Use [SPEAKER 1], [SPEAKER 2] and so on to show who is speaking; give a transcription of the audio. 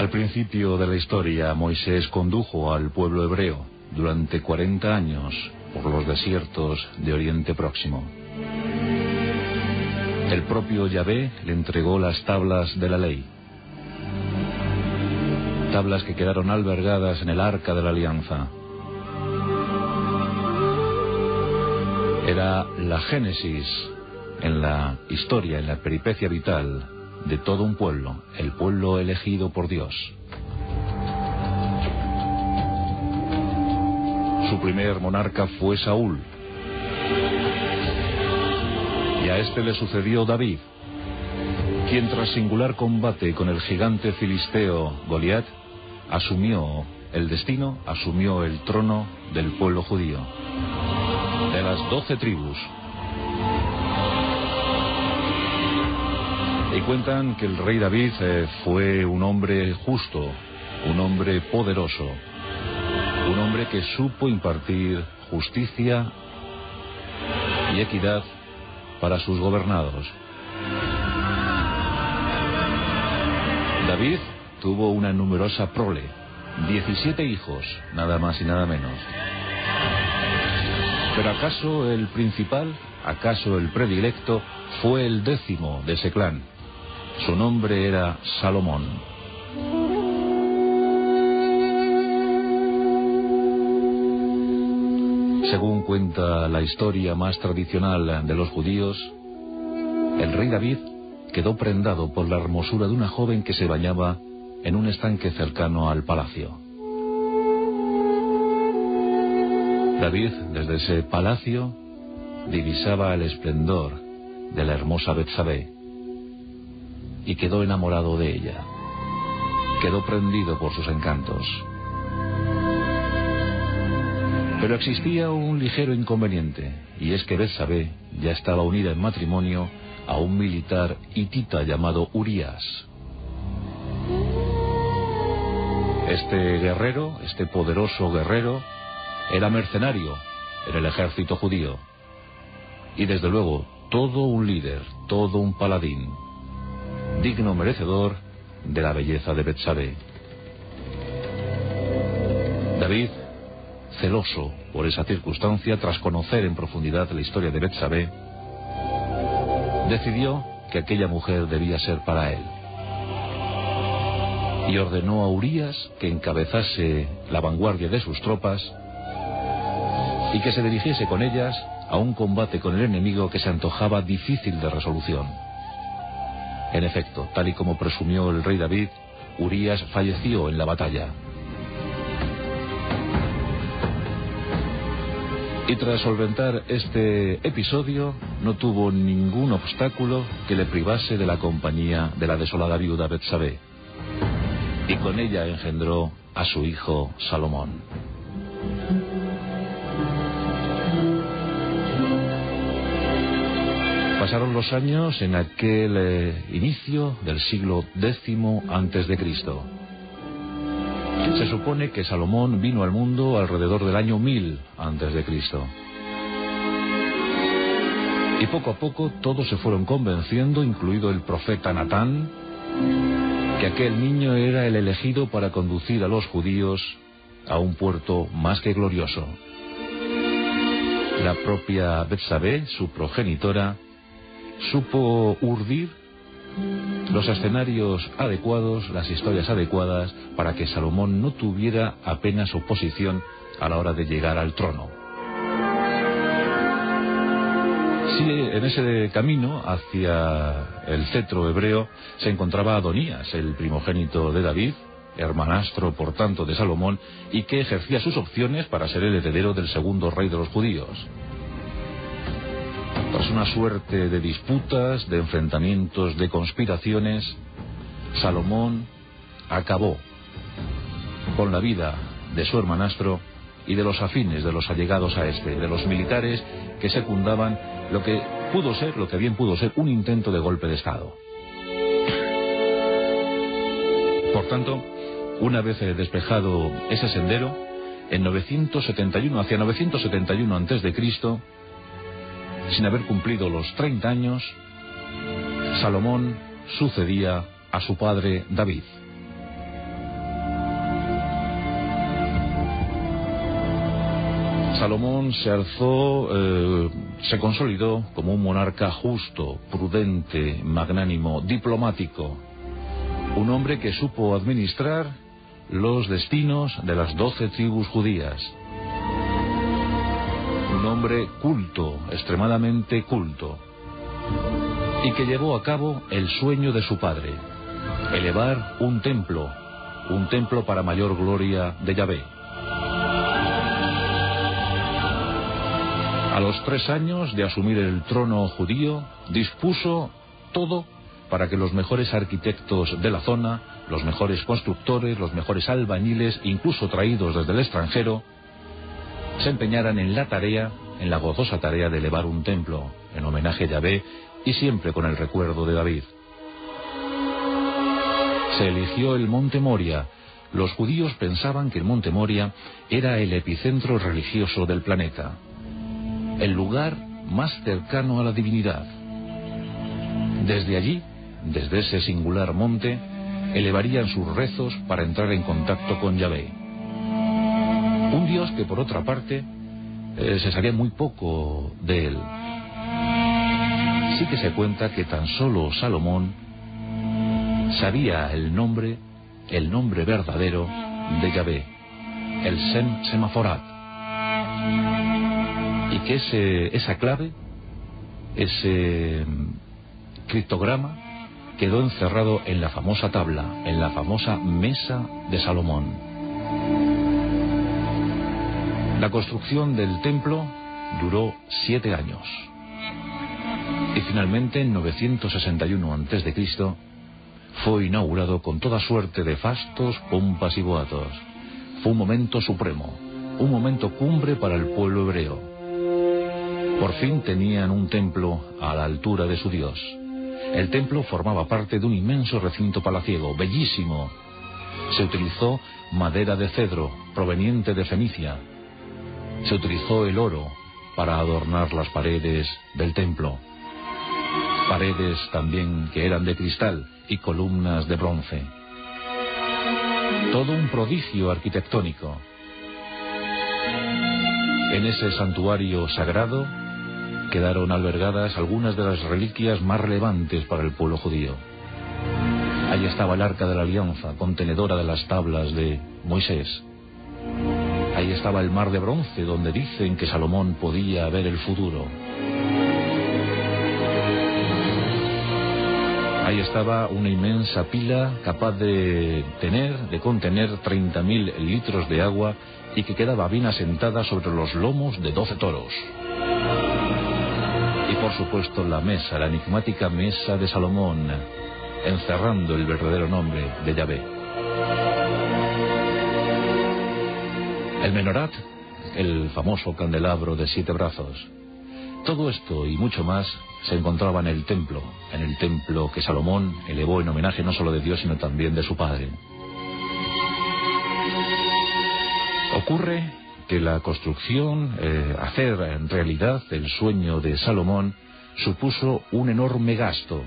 [SPEAKER 1] Al principio de la historia, Moisés condujo al pueblo hebreo durante 40 años por los desiertos de Oriente Próximo. El propio Yahvé le entregó las tablas de la ley, tablas que quedaron albergadas en el Arca de la Alianza. Era la génesis en la historia, en la peripecia vital de todo un pueblo, el pueblo elegido por Dios. Su primer monarca fue Saúl, y a este le sucedió David, quien tras singular combate con el gigante filisteo Goliat, asumió el destino, asumió el trono del pueblo judío, de las 12 tribus. Y cuentan que el rey David fue un hombre justo, un hombre poderoso, un hombre que supo impartir justicia y equidad para sus gobernados. David tuvo una numerosa prole, 17 hijos, nada más y nada menos. Pero ¿acaso el principal, acaso el predilecto, fue el 10º de ese clan? Su nombre era Salomón. Según cuenta la historia más tradicional de los judíos, el rey David quedó prendado por la hermosura de una joven que se bañaba en un estanque cercano al palacio. David, desde ese palacio, divisaba el esplendor de la hermosa Betsabé y quedó enamorado de ella. Quedó prendido por sus encantos. Pero existía un ligero inconveniente, y es que Betsabé ya estaba unida en matrimonio a un militar hitita llamado Urías. Este guerrero, este poderoso guerrero, era mercenario en el ejército judío, y desde luego todo un líder, todo un paladín, digno merecedor de la belleza de Betsabé. David, celoso por esa circunstancia, tras conocer en profundidad la historia de Betsabé, decidió que aquella mujer debía ser para él, y ordenó a Urías que encabezase la vanguardia de sus tropas y que se dirigiese con ellas a un combate con el enemigo que se antojaba difícil de resolución. En efecto, tal y como presumió el rey David, Urías falleció en la batalla. Y tras solventar este episodio, no tuvo ningún obstáculo que le privase de la compañía de la desolada viuda Betsabé, y con ella engendró a su hijo Salomón. Pasaron los años en aquel inicio del siglo X antes de Cristo. Se supone que Salomón vino al mundo alrededor del año 1000 antes de Cristo. Y poco a poco todos se fueron convenciendo, incluido el profeta Natán, que aquel niño era el elegido para conducir a los judíos a un puerto más que glorioso. La propia Betsabé, su progenitora, supo urdir los escenarios adecuados, las historias adecuadas, para que Salomón no tuviera apenas oposición a la hora de llegar al trono. Sí, en ese camino hacia el cetro hebreo se encontraba Adonías, el primogénito de David, hermanastro por tanto de Salomón, y que ejercía sus opciones para ser el heredero del segundo rey de los judíos. Tras una suerte de disputas, de enfrentamientos, de conspiraciones, Salomón acabó con la vida de su hermanastro y de los afines, de los allegados a este, de los militares que secundaban lo que pudo ser, lo que bien pudo ser, un intento de golpe de Estado. Por tanto, una vez despejado ese sendero, en 971, hacia 971 a.C., sin haber cumplido los 30 años, Salomón sucedía a su padre David. Salomón se alzó, se consolidó como un monarca justo, prudente, magnánimo, diplomático. Un hombre que supo administrar los destinos de las 12 tribus judías. Un hombre culto, extremadamente culto, y que llevó a cabo el sueño de su padre: elevar un templo para mayor gloria de Yahvé. A los 3 años de asumir el trono judío, dispuso todo para que los mejores arquitectos de la zona, los mejores constructores, los mejores albañiles, incluso traídos desde el extranjero, se empeñaran en la gozosa tarea de elevar un templo en homenaje a Yahvé y siempre con el recuerdo de David. Se eligió el monte Moria. Los judíos pensaban que el monte Moria era el epicentro religioso del planeta, el lugar más cercano a la divinidad. Desde allí, desde ese singular monte, elevarían sus rezos para entrar en contacto con Yahvé. Un Dios que, por otra parte, se sabía muy poco de él. Sí que se cuenta que tan solo Salomón sabía el nombre verdadero de Yahvé, el Sem Semaforat. Y que esa clave, ese criptograma, quedó encerrado en la famosa tabla, en la famosa mesa de Salomón. La construcción del templo duró 7 años. Y finalmente, en 961 a.C., fue inaugurado con toda suerte de fastos, pompas y boatos. Fue un momento supremo, un momento cumbre para el pueblo hebreo. Por fin tenían un templo a la altura de su Dios. El templo formaba parte de un inmenso recinto palaciego, bellísimo. Se utilizó madera de cedro, proveniente de Fenicia. Se utilizó el oro para adornar las paredes del templo. Paredes también que eran de cristal y columnas de bronce. Todo un prodigio arquitectónico. En ese santuario sagrado quedaron albergadas algunas de las reliquias más relevantes para el pueblo judío. Allí estaba el Arca de la Alianza, contenedora de las tablas de Moisés. Ahí estaba el Mar de Bronce, donde dicen que Salomón podía ver el futuro. Ahí estaba una inmensa pila capaz de contener 30.000 litros de agua y que quedaba bien asentada sobre los lomos de 12 toros. Y por supuesto la mesa, la enigmática mesa de Salomón, encerrando el verdadero nombre de Yahvé. El Menorat, el famoso candelabro de 7 brazos. Todo esto y mucho más se encontraba en el templo que Salomón elevó en homenaje no solo de Dios sino también de su padre. Ocurre que la construcción, hacer en realidad el sueño de Salomón, supuso un enorme gasto.